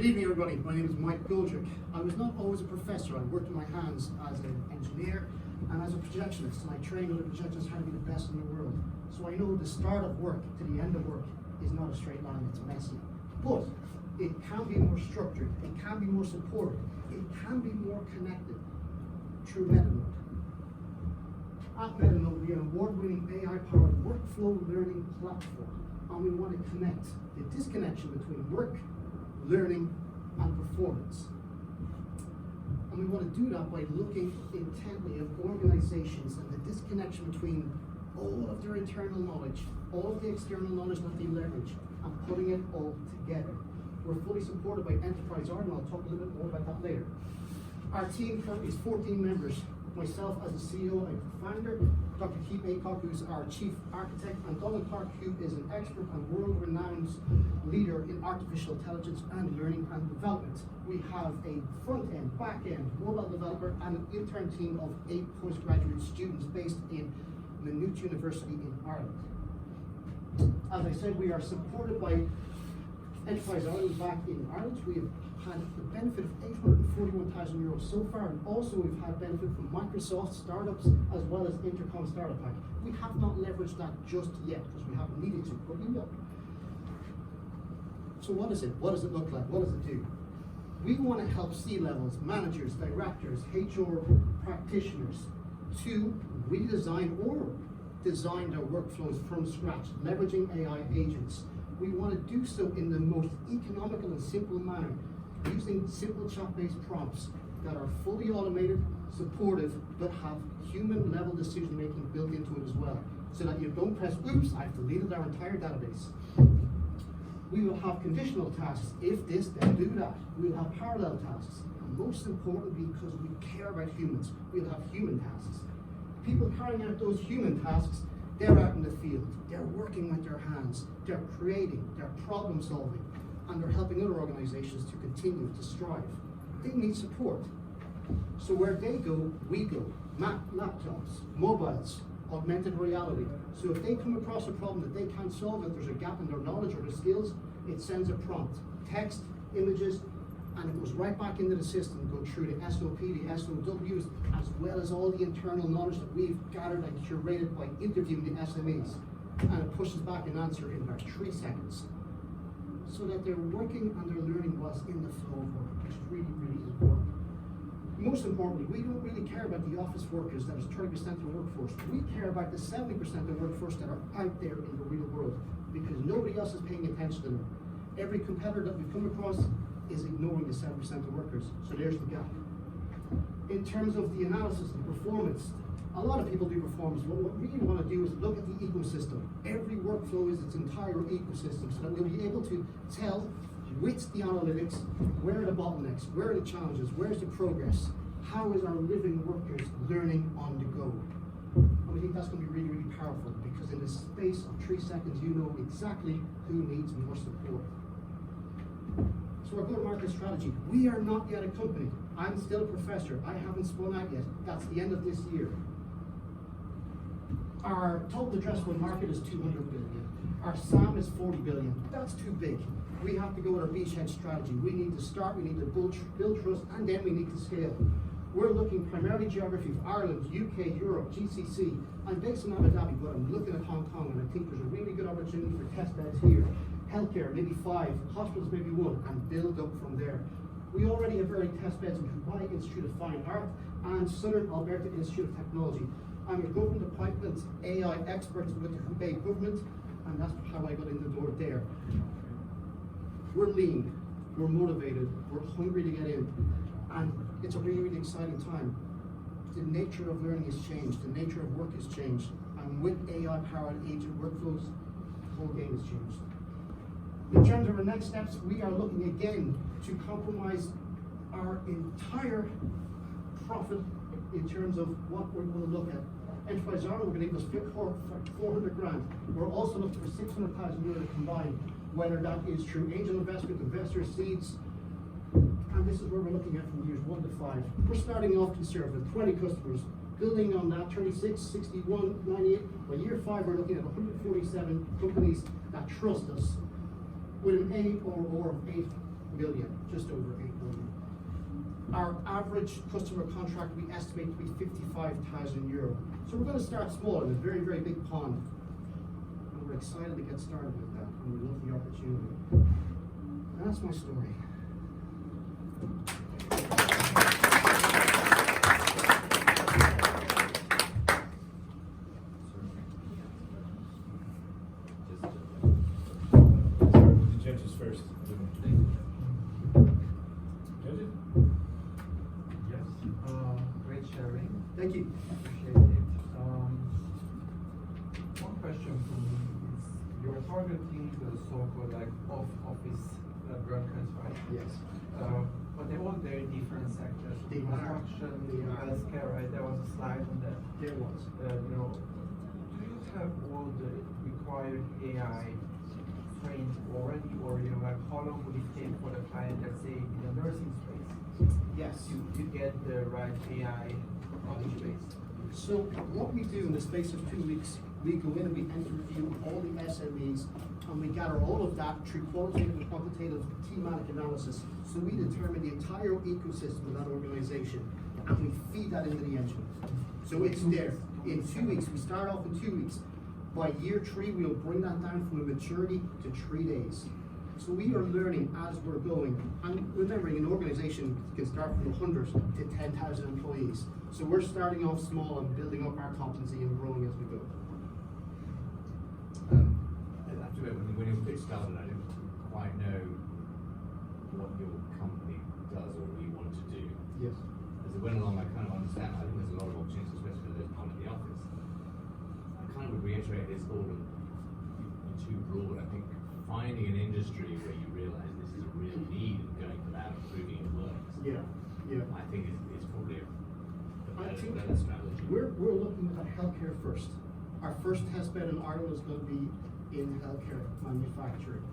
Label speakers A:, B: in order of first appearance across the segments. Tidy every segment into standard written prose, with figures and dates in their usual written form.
A: Good evening, everybody. My name is Mike Goldrick. I was not always a professor. I worked with my hands as an engineer and as a projectionist, and I trained other projectionists how to be the best in the world. So I know the start of work to the end of work is not a straight line, it's messy. But it can be more structured, it can be more supported, it can be more connected through Metanode. At Metanode, we are an award-winning AI-powered workflow learning platform, and we want to connect the disconnection between work, learning, and performance. And we want to do that by looking intently at organizations and the disconnection between all of their internal knowledge, all of the external knowledge that they leverage, and putting it all together. We're fully supported by Enterprise Ireland, and I'll talk a little bit more about that later. Our team currently is 14 members. Myself as a CEO and founder, Dr. Maycock, who's our chief architect, and Donald Clark, who is an expert and world-renowned leader in artificial intelligence and learning and development. We have a front-end, back-end, mobile developer, and an intern team of 8 postgraduate students based in Maynooth University in Ireland. As I said, we are supported by Enterprise Ireland back in Ireland. We have had the benefit of €841,000 so far, and also we've had benefit from Microsoft startups as well as Intercom Startup Pack. We have not leveraged that just yet because we haven't needed to, but we will. So what is it? What does it look like? What does it do? We want to help C-levels, managers, directors, HR practitioners to redesign or design their workflows from scratch, leveraging AI agents. We want to do so in the most economical and simple manner, using simple chat-based prompts that are fully automated, supportive, but have human-level decision-making built into it as well, so that you don't press, oops, I've deleted our entire database. We will have conditional tasks. If this, then do that. We will have parallel tasks. And most importantly, because we care about humans, we'll have human tasks. People carrying out those human tasks, they're out in the field, they're working with their hands, they're creating, they're problem solving, and they're helping other organizations to continue to strive. They need support. So where they go, we go. Laptops, mobiles, augmented reality. So if they come across a problem that they can't solve, if there's a gap in their knowledge or their skills, it sends a prompt, text, images, and it goes right back into the system, go through the SOP, the SOWs, as well as all the internal knowledge that we've gathered and curated by interviewing the SMEs. And it pushes back an answer in about 3 seconds. So that they're working and they're learning whilst in the flow of work, which is really, really important. Most importantly, we don't really care about the office workers that is 30% of the workforce. We care about the 70% of the workforce that are out there in the real world, because nobody else is paying attention to them. Every competitor that we've come across is ignoring the 7% of workers, so there's the gap. In terms of the analysis and performance, a lot of people do performance, but what we really want to do is look at the ecosystem. Every workflow is its entire ecosystem, so that we'll be able to tell with the analytics, where are the bottlenecks, where are the challenges, where's the progress, how is our living workers learning on the go. And we think that's going to be really, really powerful, because in the space of 3 seconds, you know exactly who needs more support. So our go-to-market strategy, we are not yet a company. I'm still a professor. I haven't spun out yet. That's the end of this year. Our total addressable market is 200 billion. Our SAM is 40 billion. That's too big. We have to go with our beachhead strategy. We need to start, we need to build trust, and then we need to scale. We're looking primarily geography of Ireland, UK, Europe, GCC. I'm based in Abu Dhabi, but I'm looking at Hong Kong, and I think there's a really good opportunity for test beds here. Healthcare, maybe 5, hospitals, maybe 1, and build up from there. We already have early test beds in Dubai Institute of Fine Art and Southern Alberta Institute of Technology. I'm a government appointment AI expert with the Hubei government, and that's how I got in the door there. We're lean, we're motivated, we're hungry to get in, and it's a really, really exciting time. The nature of learning has changed, the nature of work has changed, and with AI-powered agent workflows, the whole game has changed. In terms of our next steps, we are looking again to compromise our entire profit in terms of what we're going to look at. Enterprise Ireland, we're going to give us 400 grand. We're also looking for 600,000 euro combined, whether that is through angel investment, investor seeds, and this is where we're looking at from years 1 to 5. We're starting off conservative, 20 customers, building on that 36, 61, 98. By year 5, we're looking at 147 companies that trust us with an ARR of 8 billion, just over 8 billion. Our average customer contract we estimate to be €55,000. So we're going to start small in a very, very big pond. And we're excited to get started with that, and we love the opportunity. And that's my story.
B: Judges first. Judges?
C: Yes. Great sharing.
A: Thank you.
C: Appreciate it. One question from me is, you're targeting the so-called like off-office workers, right?
A: Yes.
C: But they're all very different sectors.
A: They are.
C: Construction,
A: They are.
C: healthcare, right? There was a slide on that.
A: There was.
C: You know, do you have all the required AI trained already, or you know, like how long would it take for the client, let's say in the nursing space,
A: Yes.
C: to get the right AI knowledge base?
A: So what we do in the space of 2 weeks, we go in and we interview all the SMEs, and we gather all of that through qualitative and quantitative thematic analysis. So we determine the entire ecosystem of that organization, and we feed that into the engine. So it's there. In 2 weeks, we start off in 2 weeks. By year 3, we'll bring that down from a maturity to 3 days. So we are learning as we're going. And remembering, an organization can start from 100 to 10,000 employees. So we're starting off small and building up our competency and growing as we go.
D: I have to admit, when you first started, I didn't quite know what your company does or what you want to do.
A: Yes.
D: As it went along, I kind of understand. I think there's a lot of opportunities, especially for those one in the office. I kind of would reiterate this thought of you're too broad. I think finding an industry where you realize this is a real need and going for that and proving it works.
A: Yeah, yeah.
D: I think is probably
A: I think
D: better strategy.
A: we're looking at healthcare first. Our first test bed in Ireland is going to be in healthcare manufacturing.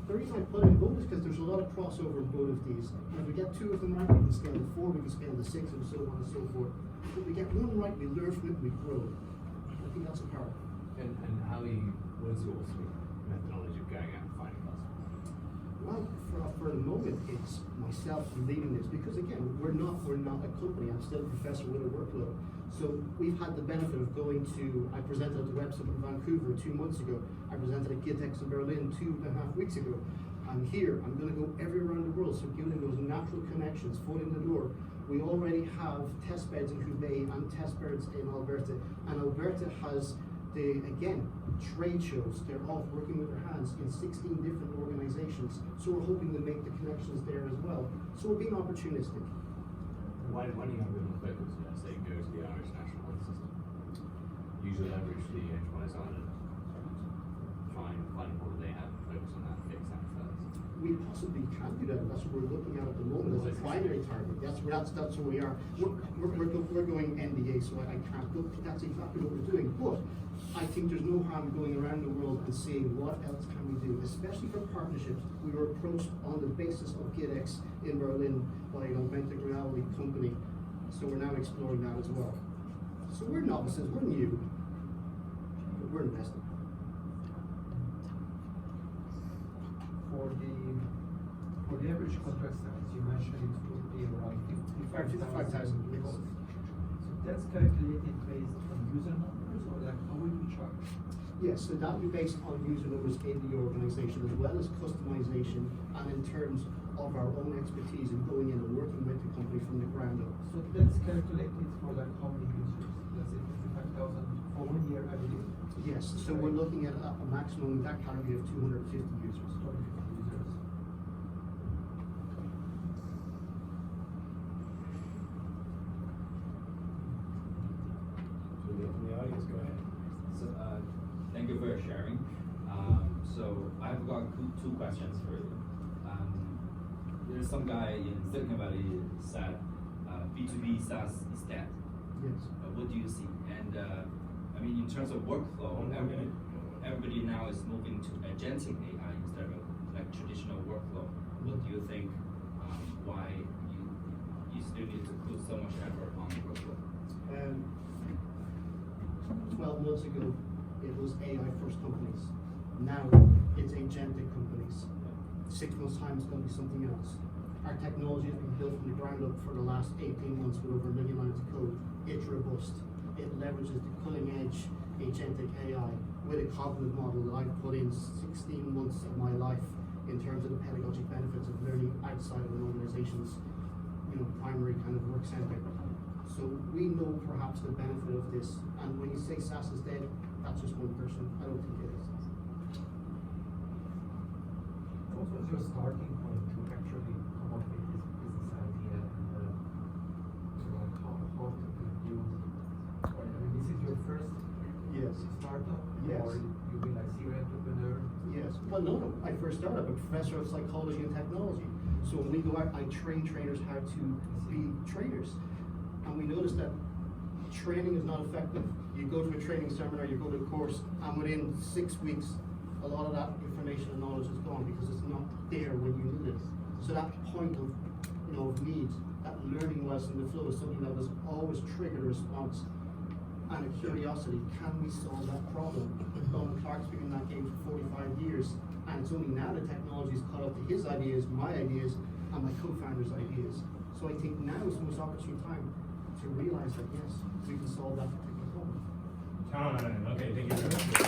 A: The reason I put in both is because there's a lot of crossover in both of these. And if we get 2 of them right, we can scale to 4, we can scale to 6, and so on and so forth. If we get one right, we learn from it, we grow. I think that's a power.
D: And how what is your sort of methodology of going out and finding customers?
A: Well, for the moment, it's myself leading this because again, we're not a company. I'm still a professor with a workload. So we've had the benefit of going to. I presented at the Web Summit in Vancouver 2 months ago. I presented at GITEX in Berlin 2.5 weeks ago. I'm here. I'm going to go everywhere around the world. So giving those natural connections, foot in the door. We already have test beds in Hubei and test beds in Alberta, and Alberta has trade shows. They're all working with their hands in 16 different organizations. So we're hoping to make the connections there as well. So we're being opportunistic.
D: Why do you have a bit of a focus, let's say, go to the Irish National Health System? Use your leverage the enterprise island, find what they have, focus on that, fix that first.
A: We possibly can do that. That's what we're looking at the moment as a primary target. That's where we are. We're going NDA, so I can't look. That's exactly what we're doing. But I think there's no harm going around the world and seeing what else can we do, especially for partnerships. We were approached on the basis of GITEX in Berlin by an augmented reality company, so we're now exploring that as well. So we're novices, we're new, but we're investing.
C: For the average contract size, you mentioned it would be around 55,000 euros. So that's calculated based on user numbers, or like how would you charge?
A: Yes, so that will be based on user numbers in the organization as well as customization and in terms of our own expertise in going in and working with the company from the ground up.
C: So that's calculated for like how many users? Let's say 55,000 for 1 year, I believe.
A: Yes, so we're looking at a maximum in that category of 250 users.
C: 250 users.
B: From the audience, go ahead.
E: So, thank you for your sharing. So I've got 2 questions for you. There's some guy in Silicon Valley said B2B SaaS is dead.
A: Yes.
E: What do you see? And I mean, in terms of workflow, everybody now is moving to agentic AI instead of like traditional workflow. What do you think? Why you still need to put so much effort on workflow?
A: 12 months ago, it was AI first companies. Now it's agentic companies. 6 months' time it's going to be something else. Our technology has been built from the ground up for the last 18 months with over 1 million lines of code. It's robust. It leverages the cutting edge agentic AI with a cognitive model that I've put in 16 months of my life in terms of the pedagogic benefits of learning outside of an organization's, primary kind of work center. So we know perhaps the benefit of this, and when you say SaaS is dead, that's just one person. I don't think it is.
C: What was your starting point to actually come up with this business idea and how to build? Or, this is your first
A: Yes.
C: startup?
A: Yes.
C: Or you've been a serial entrepreneur?
A: Yes. Well, no. I first started. I'm a professor of psychology and technology. So when we go out, I train trainers how to be trainers. And we noticed that training is not effective. You go to a training seminar, you go to a course, and within 6 weeks, a lot of that information and knowledge is gone because it's not there when you need it. So that point of, of need, that learning whilst in the flow is something that has always triggered a response and a curiosity. Can we solve that problem? Don Clark's been in that game for 45 years, and it's only now the technology is caught up to his ideas, my ideas, and my co-founder's ideas. So I think now is the most opportune time to realize that yes, we can solve that particular problem.
B: John, okay, thank you very much.